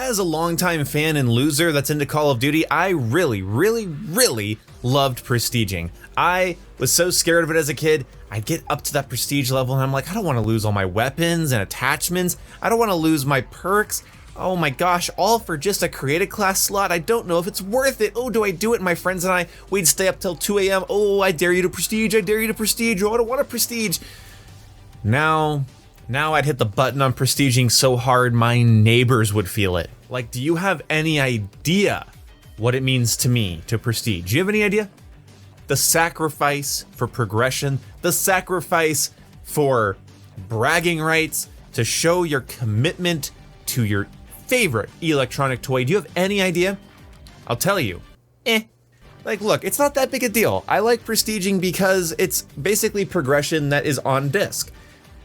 As a longtime fan and loser that's into Call of Duty, I really loved prestiging. I was so scared of it as a kid. I'd get up to that prestige level and I'm like, I don't want to lose all my weapons and attachments. I don't want to lose my perks. Oh my gosh, all for just a creative class slot. I don't know if it's worth it. Oh, do I do it? And my friends and I, we'd stay up till 2 a.m. Oh, I dare you to prestige. I dare you to prestige. Oh, I don't want to prestige. Now I'd hit the button on prestiging so hard my neighbors would feel it. Like, do you have any idea what it means to me to prestige? Do you have any idea? The sacrifice for progression, the sacrifice for bragging rights, to show your commitment to your favorite electronic toy. Do you have any idea? I'll tell you. Like, look, it's not that big a deal. I like prestiging because it's basically progression that is on disc.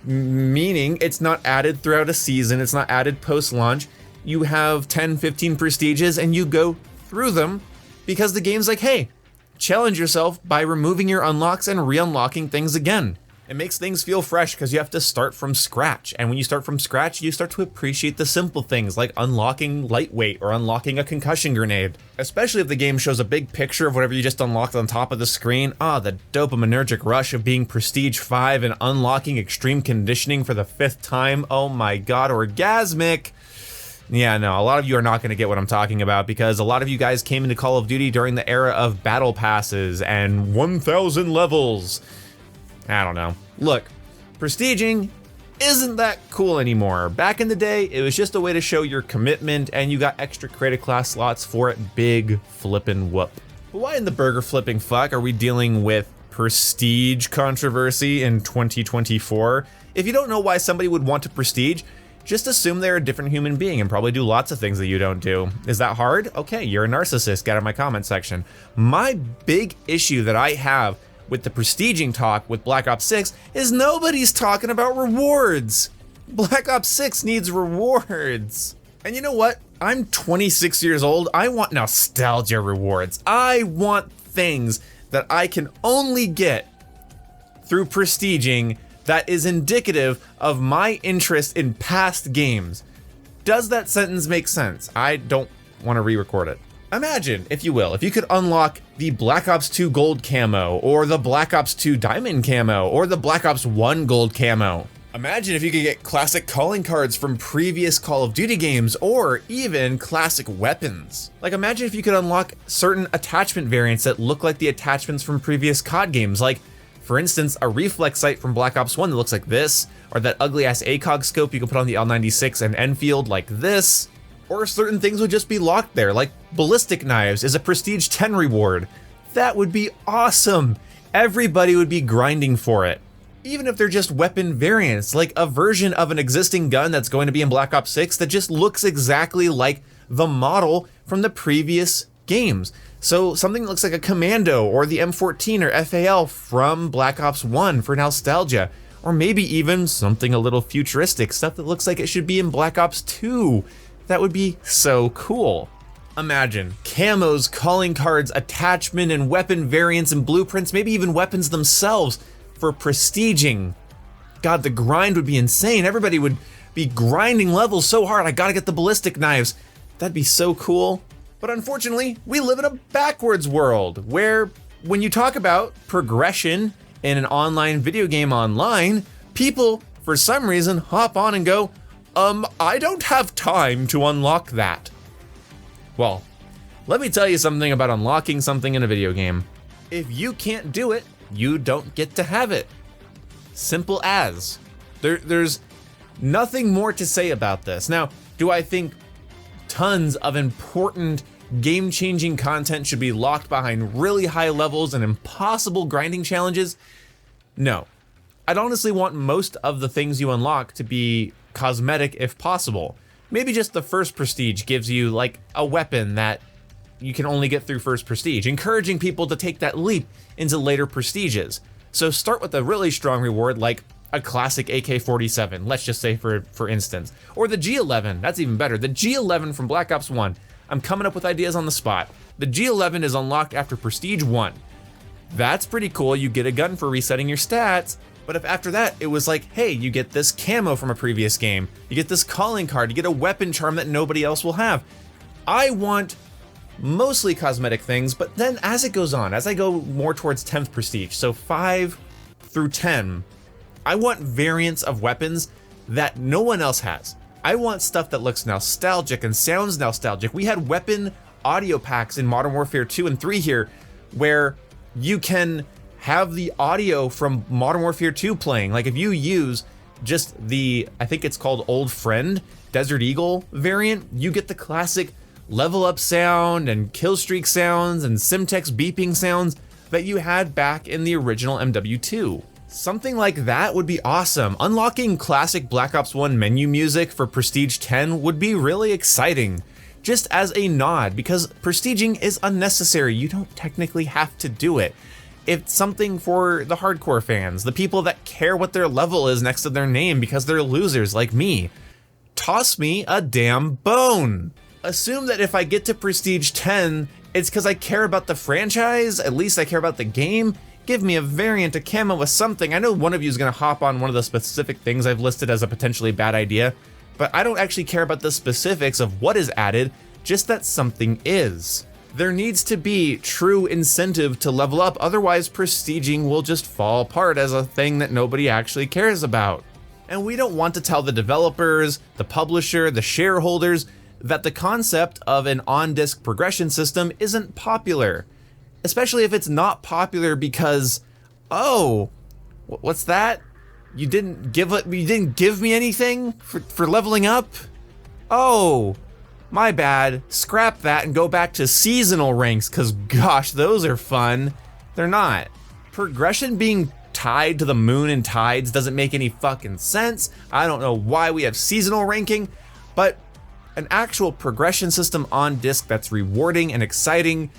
Meaning it's not added throughout a season, it's not added post-launch. You have 10, 15 prestiges and you go through them because the game's like, hey, challenge yourself by removing your unlocks and re-unlocking things again. It makes things feel fresh because you have to start from scratch. And when you start from scratch, you start to appreciate the simple things like unlocking lightweight or unlocking a concussion grenade. Especially if the game shows a big picture of whatever you just unlocked on top of the screen. The dopaminergic rush of being Prestige 5 and unlocking extreme conditioning for the 5th time. Oh my god, orgasmic. Yeah, no, a lot of you are not going to get what I'm talking about because a lot of you guys came into Call of Duty during the era of battle passes and 1,000 levels. I don't know. Look, prestiging isn't that cool anymore. Back in the day, it was just a way to show your commitment and you got extra creative class slots for it. Big flippin' whoop. But why in the burger flipping fuck are we dealing with prestige controversy in 2024? If you don't know why somebody would want to prestige, just assume they're a different human being and probably do lots of things that you don't do. Is that hard? Okay, you're a narcissist. Get out of my comment section. My big issue that I have with the prestiging talk with Black Ops 6 is nobody's talking about rewards. Black Ops 6 needs rewards. And you know what? I'm 26 years old. I want nostalgia rewards. I want things that I can only get through prestiging that is indicative of my interest in past games. Does that sentence make sense? I don't want to re-record it. Imagine, if you will, if you could unlock the Black Ops 2 gold camo, or the Black Ops 2 diamond camo, or the Black Ops 1 gold camo. Imagine if you could get classic calling cards from previous Call of Duty games, or even classic weapons. Like, imagine if you could unlock certain attachment variants that look like the attachments from previous COD games, like, for instance, a reflex sight from Black Ops 1 that looks like this, or that ugly-ass ACOG scope you can put on the L96 and Enfield like this. Or certain things would just be locked there, like ballistic knives is a Prestige 10 reward. That would be awesome. Everybody would be grinding for it. Even if they're just weapon variants, like a version of an existing gun that's going to be in Black Ops 6 that just looks exactly like the model from the previous games. So something that looks like a Commando or the M14 or FAL from Black Ops 1 for nostalgia. Or maybe even something a little futuristic, stuff that looks like it should be in Black Ops 2. That would be so cool. Imagine camos, calling cards, attachment and weapon variants and blueprints, maybe even weapons themselves for prestiging. God, the grind would be insane. Everybody would be grinding levels so hard. I gotta get the ballistic knives. That'd be so cool. But unfortunately, we live in a backwards world where when you talk about progression in an online video game online, people, for some reason, hop on and go, I don't have time to unlock that. Well, let me tell you something about unlocking something in a video game. If you can't do it, you don't get to have it. Simple as. There's nothing more to say about this. Now, do I think tons of important game-changing content should be locked behind really high levels and impossible grinding challenges? No. I'd honestly want most of the things you unlock to be cosmetic if possible. Maybe just the first prestige gives you like a weapon that you can only get through first prestige, encouraging people to take that leap into later prestiges. So start with a really strong reward like a classic AK-47, let's just say for instance, or the G11, that's even better, the G11 from Black Ops 1. I'm coming up with ideas on the spot. The G11 is unlocked after Prestige 1. That's pretty cool, you get a gun for resetting your stats, But if after that it was like, hey, you get this camo from a previous game, you get this calling card, you get a weapon charm that nobody else will have. I want mostly cosmetic things, but then as it goes on, as I go more towards 10th prestige, so 5 through 10, I want variants of weapons that no one else has. I want stuff that looks nostalgic and sounds nostalgic. We had weapon audio packs in Modern Warfare 2 and 3 here, where you can have the audio from Modern Warfare 2 playing. Like if you use just the, I think it's called Old Friend, Desert Eagle variant, you get the classic level up sound and kill streak sounds and Simtex beeping sounds that you had back in the original MW2. Something like that would be awesome. Unlocking classic Black Ops 1 menu music for Prestige 10 would be really exciting. Just as a nod, because prestiging is unnecessary. You don't technically have to do it. It's something for the hardcore fans, the people that care what their level is next to their name because they're losers like me. Toss me a damn bone. Assume that if I get to Prestige 10, it's because I care about the franchise, at least I care about the game. Give me a variant, a camo with something. I know one of you is going to hop on one of the specific things I've listed as a potentially bad idea, but I don't actually care about the specifics of what is added, just that something is. There needs to be true incentive to level up, otherwise prestiging will just fall apart as a thing that nobody actually cares about. And we don't want to tell the developers, the publisher, the shareholders, that the concept of an on-disc progression system isn't popular. Especially if it's not popular because, oh, what's that? You didn't give me anything for leveling up? Oh, my bad. Scrap that and go back to seasonal ranks, cause gosh, those are fun. They're not. Progression being tied to the moon and tides doesn't make any fucking sense. I don't know why we have seasonal ranking, but an actual progression system on disc that's rewarding and exciting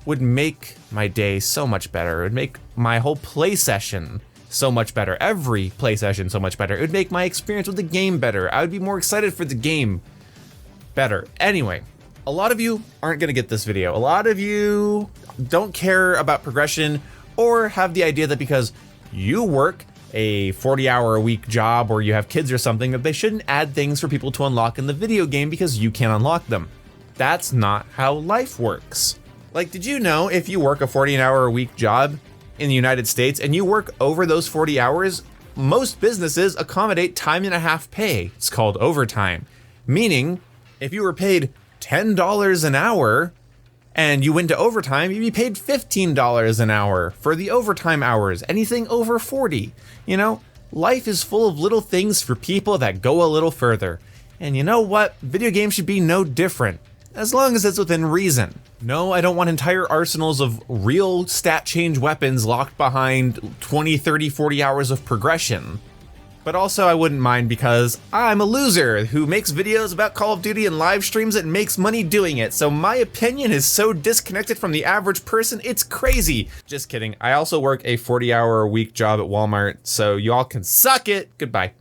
would make my day so much better. It would make my whole play session so much better. Every play session so much better. It would make my experience with the game better. I would be more excited for the game better. Anyway, a lot of you aren't gonna get this video. A lot of you don't care about progression or have the idea that because you work a 40-hour-a-week job or you have kids or something, that they shouldn't add things for people to unlock in the video game because you can't unlock them. That's not how life works. Like, did you know if you work a 40-hour-a-week job in the United States and you work over those 40 hours, most businesses accommodate time and a half pay. It's called overtime. Meaning, if you were paid $10 an hour and you went to overtime, you'd be paid $15 an hour for the overtime hours, anything over 40. You know, life is full of little things for people that go a little further. And you know what? Video games should be no different, as long as it's within reason. No, I don't want entire arsenals of real stat change weapons locked behind 20, 30, 40 hours of progression. But also I wouldn't mind because I'm a loser who makes videos about Call of Duty and live streams and makes money doing it. So my opinion is so disconnected from the average person, it's crazy. Just kidding. I also work a 40-hour-a-week job at Walmart, so y'all can suck it. Goodbye.